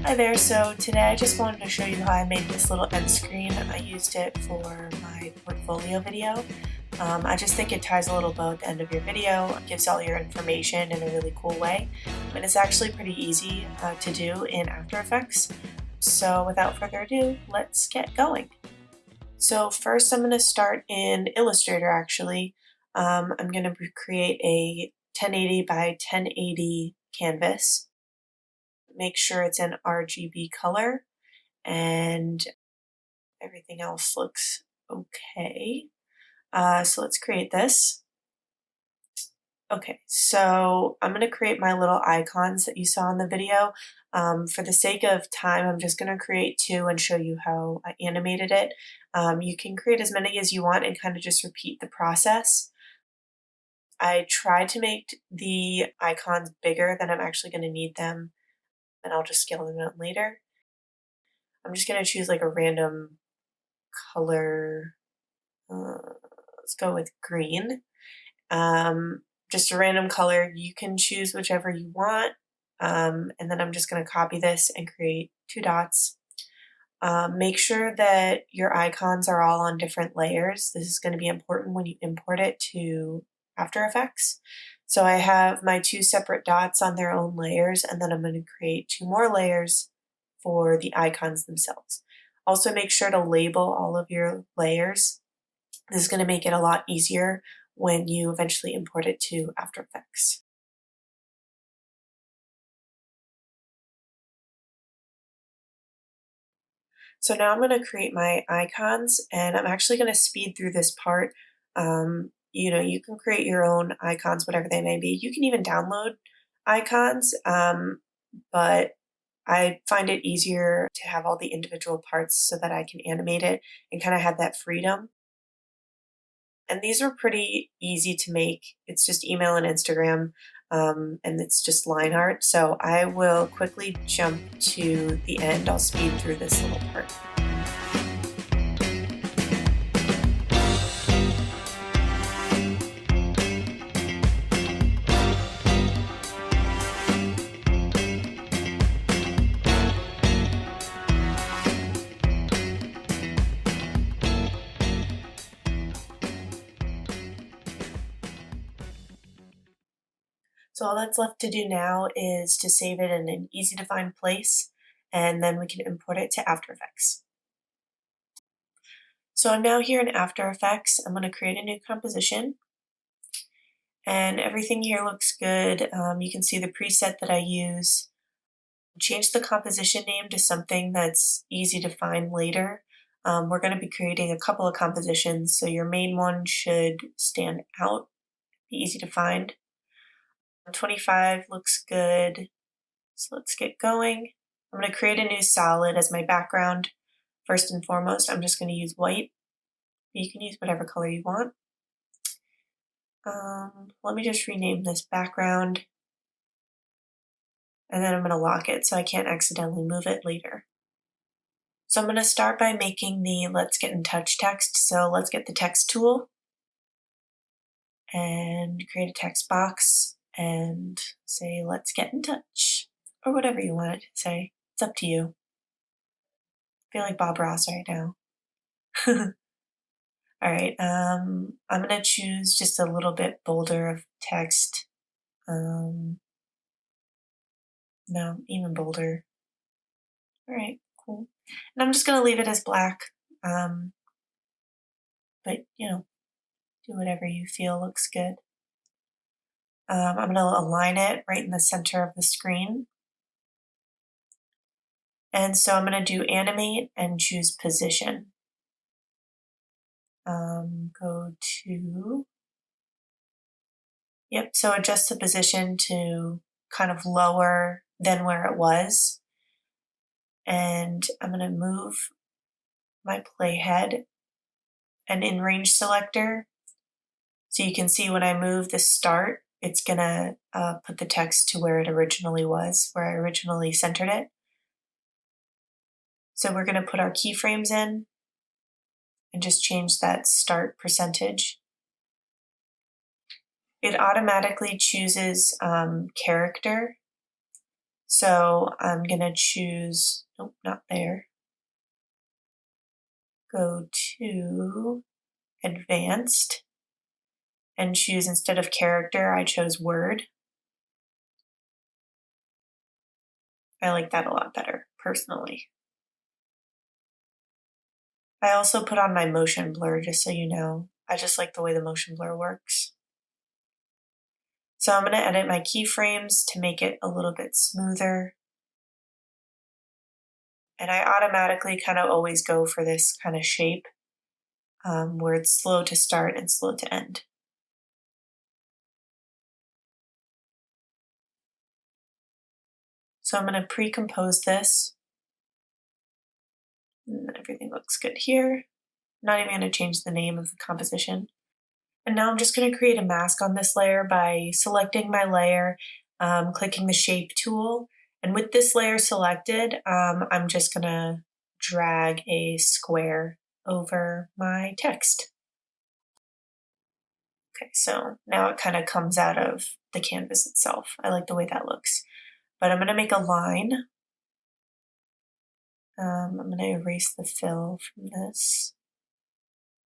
Hi there, so today I just wanted to show you how I made this little end screen. I used it for my portfolio video. I just think it ties a little bow at the end of your video, gives all your information in a really cool way, and it's actually pretty easy to do in After Effects. So without further ado, let's get going. So first I'm going to start in Illustrator actually. I'm going to create a 1080 by 1080 canvas. Make sure it's in RGB color and everything else looks okay. So let's create this. Okay, so I'm going to create my little icons that you saw in the video. For the sake of time, I'm just going to create two and show you how I animated it. You can create as many as you want and kind of just repeat the process. I tried to make the icons bigger than I'm actually going to need them, and I'll just scale them out later. I'm just going to choose like a random color. Let's go with green. Just a random color. You can choose whichever you want. And then I'm just going to copy this and create two dots. Make sure that your icons are all on different layers. This is going to be important when you import it to After Effects. So I have my two separate dots on their own layers, and then I'm going to create two more layers for the icons themselves. Also make sure to label all of your layers. This is going to make it a lot easier when you eventually import it to After Effects. So now I'm going to create my icons, and I'm actually going to speed through this part. You can create your own icons, whatever they may be. You can even download icons, but I find it easier to have all the individual parts so that I can animate it and kind of have that freedom. And these are pretty easy to make. It's just email and Instagram, and it's just line art. So I will quickly jump to the end. I'll speed through this little part. So all that's left to do now is to save it in an easy to find place, and then we can import it to After Effects. So I'm now here in After Effects. I'm going to create a new composition, and everything here looks good. You can see the preset that I use. Change the composition name to something that's easy to find later. We're going to be creating a couple of compositions, so your main one should stand out, be easy to find. 25 looks good, so let's get going. I'm going to create a new solid as my background. First and foremost, I'm just going to use white. You can use whatever color you want. Let me just rename this background, and then I'm going to lock it so I can't accidentally move it later. So I'm going to start by making the Let's Get in Touch text. So let's get the text tool and create a text box and say let's get in touch, or whatever you want it to say. It's up to you. I feel like Bob Ross right now. All right, I'm going to choose just a little bit bolder of text. No, even bolder. All right, cool. And I'm just going to leave it as black, but do whatever you feel looks good. I'm going to align it right in the center of the screen. And so I'm going to do animate and choose position. Go to, so adjust the position to kind of lower than where it was. And I'm going to move my playhead and in range selector. So you can see when I move the start, it's going to put the text to where it originally was, where I originally centered it. So we're going to put our keyframes in and just change that start percentage. It automatically chooses character. So I'm gonna choose, nope, not there. Go to Advanced and choose, instead of character, I chose word. I like that a lot better, personally. I also put on my motion blur, just so you know. I just like the way the motion blur works. So I'm going to edit my keyframes to make it a little bit smoother. And I automatically kind of always go for this kind of shape where it's slow to start and slow to end. So I'm going to pre-compose this. And everything looks good here. I'm not even going to change the name of the composition. And now I'm just going to create a mask on this layer by selecting my layer, clicking the shape tool. And with this layer selected, I'm just going to drag a square over my text. Okay, so now it kind of comes out of the canvas itself. I like the way that looks. But I'm going to make a line. I'm going to erase the fill from this.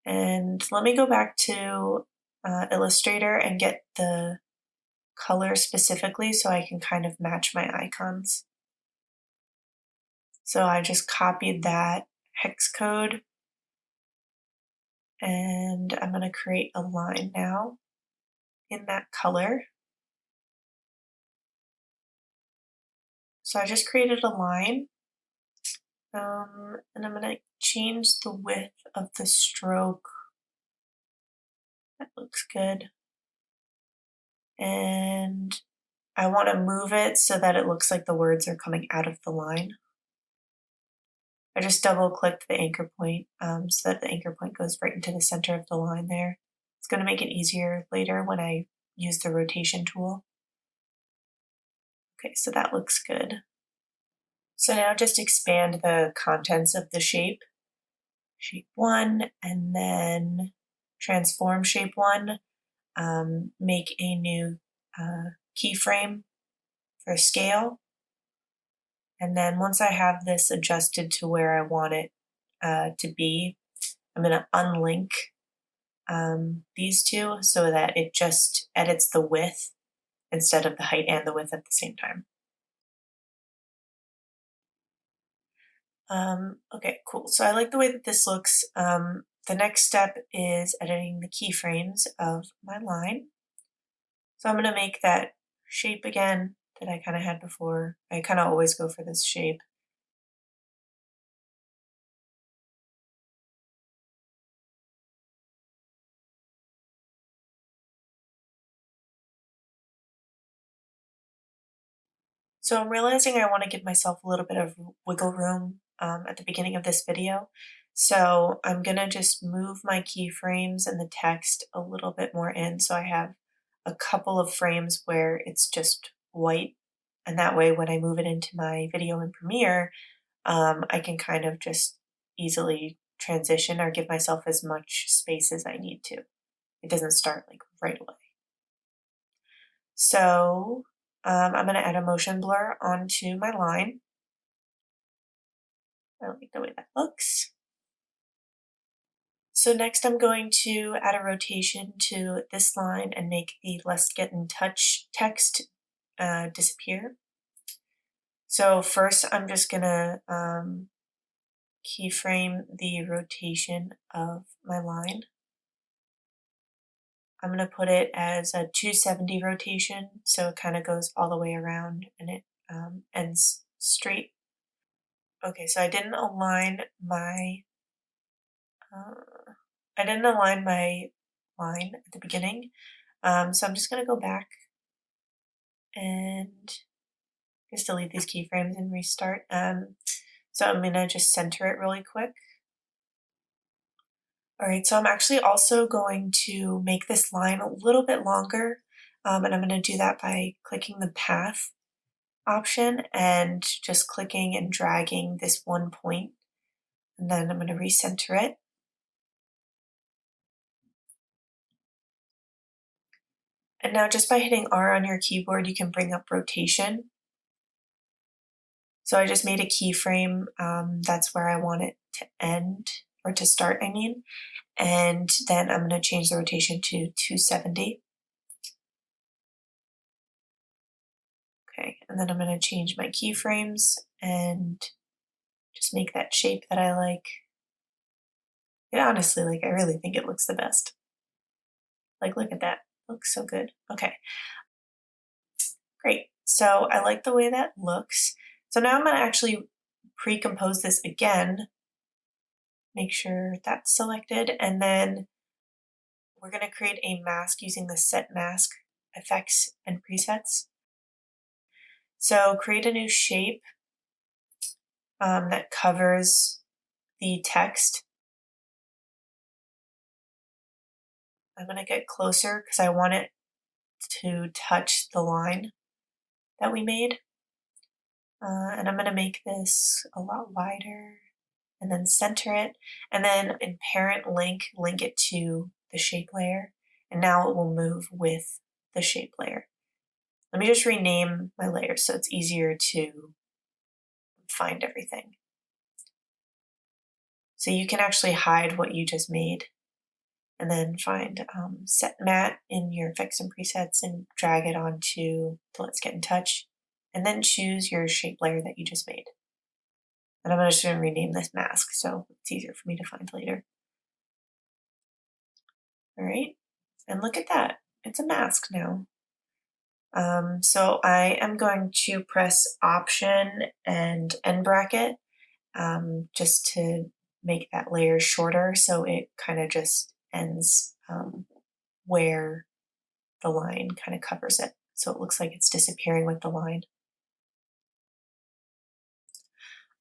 And let me go back to Illustrator and get the color specifically so I can kind of match my icons. So I just copied that hex code and I'm going to create a line now in that color. So I just created a line and I'm going to change the width of the stroke. That looks good. And I want to move it so that it looks like the words are coming out of the line. I just double clicked the anchor point so that the anchor point goes right into the center of the line there. It's going to make it easier later when I use the rotation tool. Okay, so that looks good. So now just expand the contents of the shape. Shape 1, and then transform shape 1. Make a new keyframe for scale. And then once I have this adjusted to where I want it to be, I'm going to unlink these two so that it just edits the width instead of the height and the width at the same time. Okay, cool. So I like the way that this looks. The next step is editing the keyframes of my line. So I'm going to make that shape again that I kind of had before. I kind of always go for this shape. So I'm realizing I want to give myself a little bit of wiggle room at the beginning of this video. So I'm going to just move my keyframes and the text a little bit more in so I have a couple of frames where it's just white. And that way when I move it into my video in Premiere, I can kind of just easily transition or give myself as much space as I need to. It doesn't start like right away. So I'm going to add a motion blur onto my line. I like the way that looks. So next I'm going to add a rotation to this line and make the "Let's Get in Touch" text disappear. So first I'm just going to keyframe the rotation of my line. I'm going to put it as a 270 rotation, so it kind of goes all the way around and it ends straight. Okay, so I didn't align my line at the beginning, so I'm just going to go back and just delete these keyframes and restart. So I'm going to just center it really quick. Alright, so I'm actually also going to make this line a little bit longer, and I'm going to do that by clicking the path option and just clicking and dragging this one point, and then I'm going to recenter it. And now just by hitting R on your keyboard, you can bring up rotation. So I just made a keyframe. That's where I want it to end, or to start, I mean. And then I'm going to change the rotation to 270. Okay, and then I'm going to change my keyframes and just make that shape that I like. It honestly, like, I really think it looks the best. Like, look at that. Looks so good. Okay, great. So I like the way that looks. So now I'm going to actually pre-compose this again. Make sure that's selected, and then we're going to create a mask using the set mask effects and presets. So create a new shape that covers the text. I'm going to get closer because I want it to touch the line that we made. And I'm going to make this a lot wider and then center it. And then in parent link it to the shape layer. And now it will move with the shape layer. Let me just rename my layers so it's easier to find everything. So you can actually hide what you just made and then find set matte in your effects and presets and drag it onto the Let's Get in Touch, and then choose your shape layer that you just made. And I'm just going to rename this mask so it's easier for me to find later. All right, and look at that, it's a mask now. So I am going to press Option and end bracket just to make that layer shorter so it kind of just ends where the line kind of covers it. So it looks like it's disappearing with the line.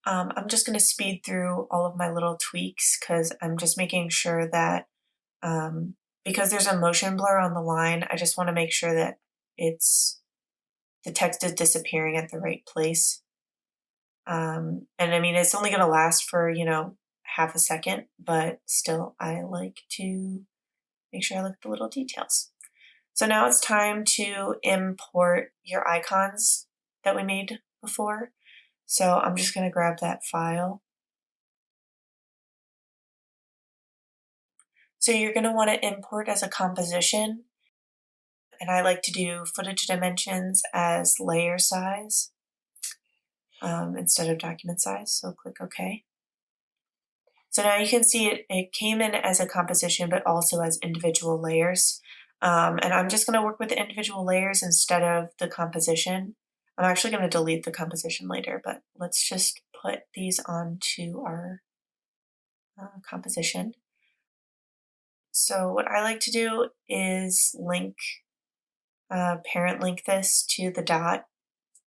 I'm just going to speed through all of my little tweaks because I'm just making sure that because there's a motion blur on the line, I just want to make sure that the text is disappearing at the right place. And I mean, it's only going to last for, half a second, but still I like to make sure I look at the little details. So now it's time to import your icons that we made before. So I'm just going to grab that file. So you're going to want to import as a composition, and I like to do footage dimensions as layer size instead of document size, so click OK. So now you can see it came in as a composition, but also as individual layers. And I'm just going to work with the individual layers instead of the composition. I'm actually going to delete the composition later, but let's just put these onto our composition. So what I like to do is parent link this to the dot,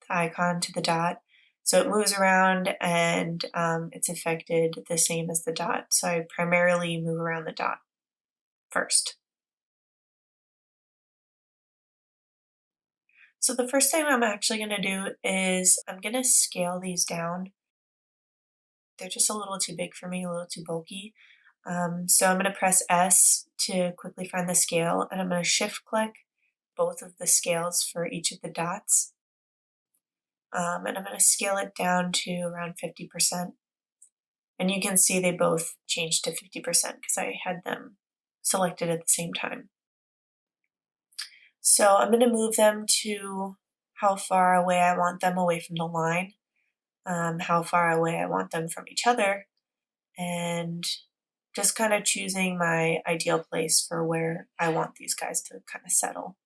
the icon to the dot. So it moves around and it's affected the same as the dot. So I primarily move around the dot first. So the first thing I'm actually going to do is I'm going to scale these down. They're just a little too big for me, a little too bulky. So I'm going to press S to quickly find the scale, and I'm going to shift click both of the scales for each of the dots. And I'm going to scale it down to around 50%. And you can see they both changed to 50% because I had them selected at the same time. So I'm going to move them to how far away I want them away from the line, how far away I want them from each other, and just kind of choosing my ideal place for where I want these guys to kind of settle.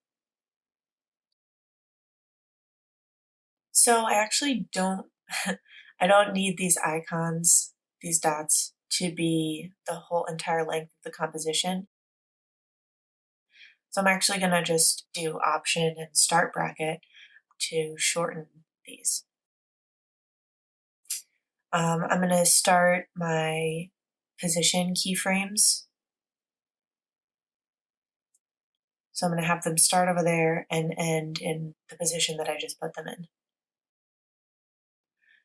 So I actually don't, I don't need these icons, these dots, to be the whole entire length of the composition. So I'm actually going to just do Option and Start bracket to shorten these. I'm going to start my position keyframes. So I'm going to have them start over there and end in the position that I just put them in.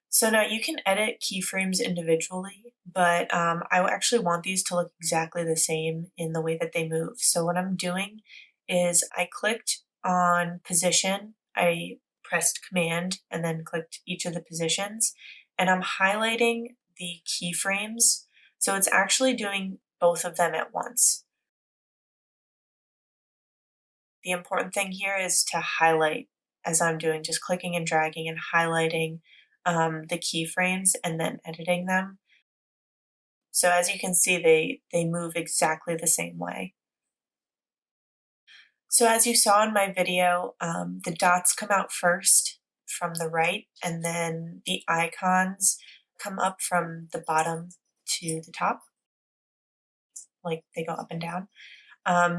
So now you can edit keyframes individually, but I actually want these to look exactly the same in the way that they move. So what I'm doing is I clicked on position, I pressed Command and then clicked each of the positions, and I'm highlighting the keyframes, so it's actually doing both of them at once. The important thing here is to highlight as I'm doing, just clicking and dragging and highlighting the keyframes and then editing them. So as you can see, they move exactly the same way. So as you saw in my video, the dots come out first from the right, and then the icons come up from the bottom to the top, like they go up and down.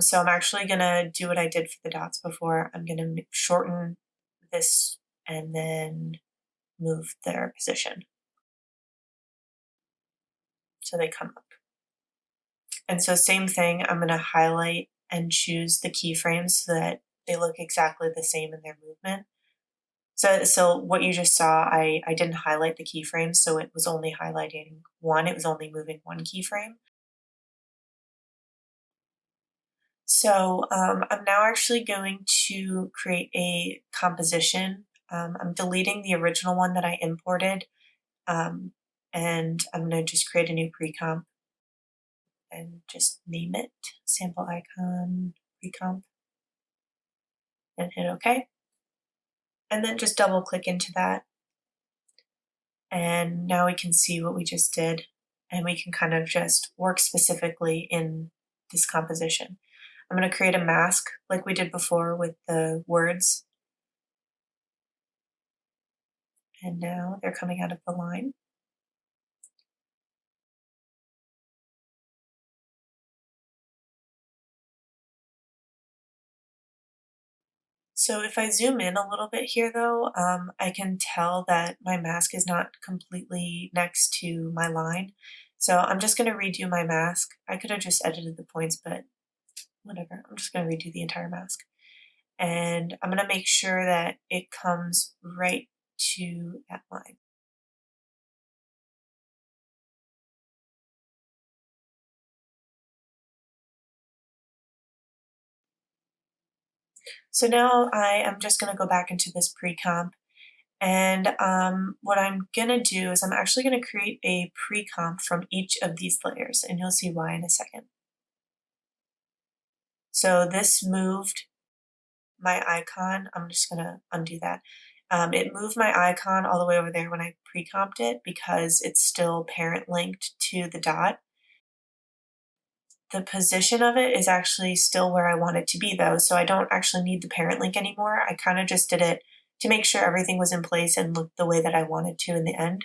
So I'm actually gonna do what I did for the dots before. I'm gonna shorten this and then move their position so they come up. And so same thing, I'm gonna highlight and choose the keyframes so that they look exactly the same in their movement. So what you just saw, I didn't highlight the keyframes, so it was only highlighting one, it was only moving one keyframe. So I'm now actually going to create a composition. I'm deleting the original one that I imported, and I'm going to just create a new pre-comp and just name it sample icon pre-comp and hit OK. And then just double click into that. And now we can see what we just did, and we can kind of just work specifically in this composition. I'm going to create a mask like we did before with the words. And now they're coming out of the line. So if I zoom in a little bit here though, I can tell that my mask is not completely next to my line. So I'm just going to redo my mask. I could have just edited the points, but whatever. I'm just going to redo the entire mask. And I'm going to make sure that it comes right to that line. So now I am just going to go back into this pre-comp, and what I'm going to do is I'm actually going to create a pre-comp from each of these layers, and you'll see why in a second. So this moved my icon. I'm just going to undo that. It moved my icon all the way over there when I pre-comped it because it's still parent linked to the dot. The position of it is actually still where I want it to be though, so I don't actually need the parent link anymore. I kind of just did it to make sure everything was in place and looked the way that I wanted to in the end.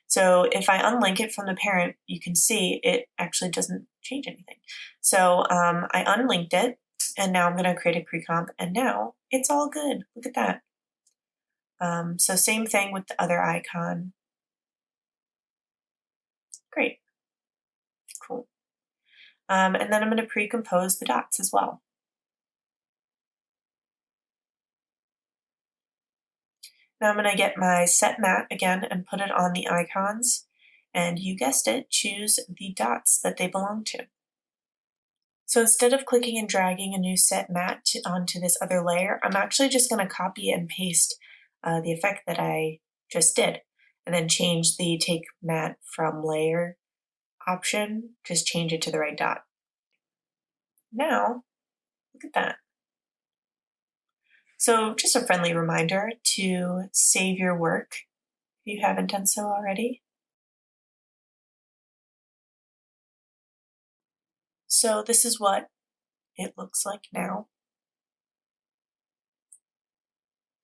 So if I unlink it from the parent, you can see it actually doesn't change anything. So I unlinked it, and now I'm going to create a pre-comp, and now it's all good. Look at that. So same thing with the other icon. Great. Cool. And then I'm going to pre-compose the dots as well. Now I'm going to get my set matte again and put it on the icons, and you guessed it, choose the dots that they belong to. So instead of clicking and dragging a new set matte onto this other layer, I'm actually just going to copy and paste the effect that I just did, and then change the take matte from layer option, just change it to the right dot. Now, look at that. So just a friendly reminder to save your work if you haven't done so already. So this is what it looks like now.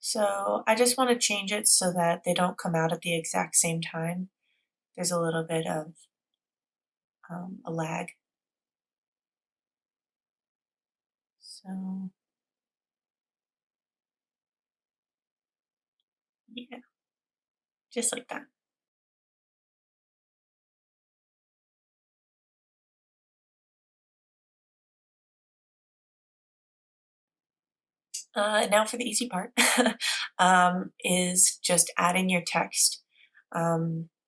So I just want to change it so that they don't come out at the exact same time. There's a little bit of a lag. So yeah, just like that. Now for the easy part is just adding your text.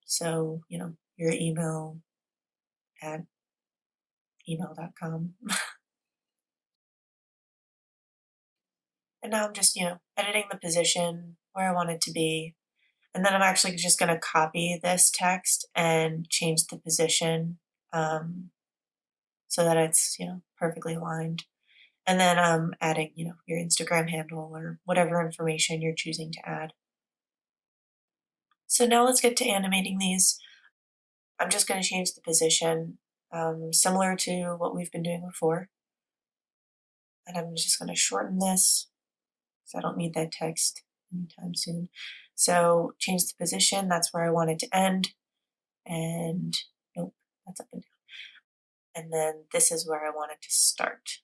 So, you know, your email at email.com. And now I'm just, editing the position where I want it to be. And then I'm actually just going to copy this text and change the position um, so that it's, perfectly aligned. And then adding, your Instagram handle or whatever information you're choosing to add. So now let's get to animating these. I'm just going to change the position similar to what we've been doing before. And I'm just going to shorten this because I don't need that text anytime soon. So change the position, that's where I want it to end. And nope, that's up and down. And then this is where I want it to start.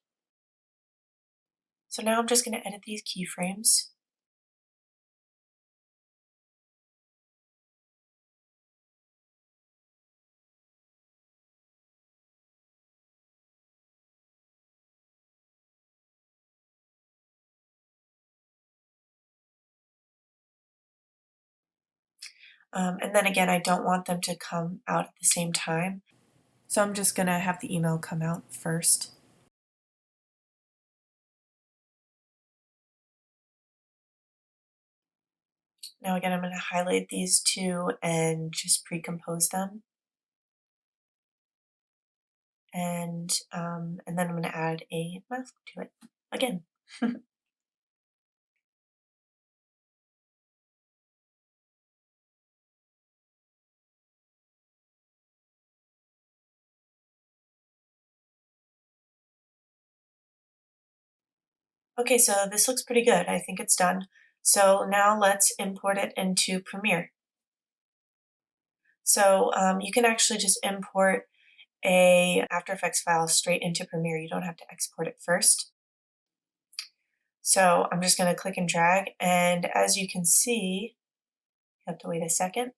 So now I'm just going to edit these keyframes. And then again, I don't want them to come out at the same time. So I'm just going to have the email come out first. Now again, I'm going to highlight these two and just pre-compose them. And then I'm going to add a mask to it again. Okay, so this looks pretty good. I think it's done. So now let's import it into Premiere. So you can actually just import a After Effects file straight into Premiere. You don't have to export it first. So I'm just going to click and drag, and as you can see, you have to wait a second.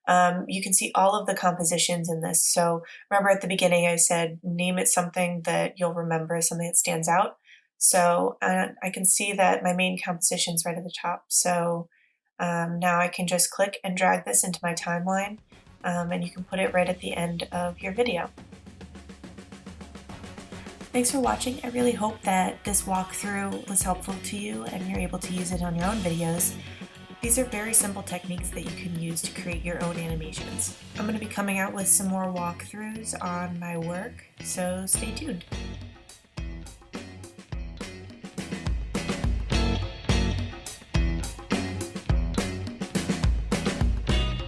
You can see all of the compositions in this. So remember at the beginning I said name it something that you'll remember, something that stands out. So I can see that my main composition is right at the top. So now I can just click and drag this into my timeline, and you can put it right at the end of your video. Thanks for watching. I really hope that this walkthrough was helpful to you and you're able to use it on your own videos. These are very simple techniques that you can use to create your own animations. I'm going to be coming out with some more walkthroughs on my work, so stay tuned.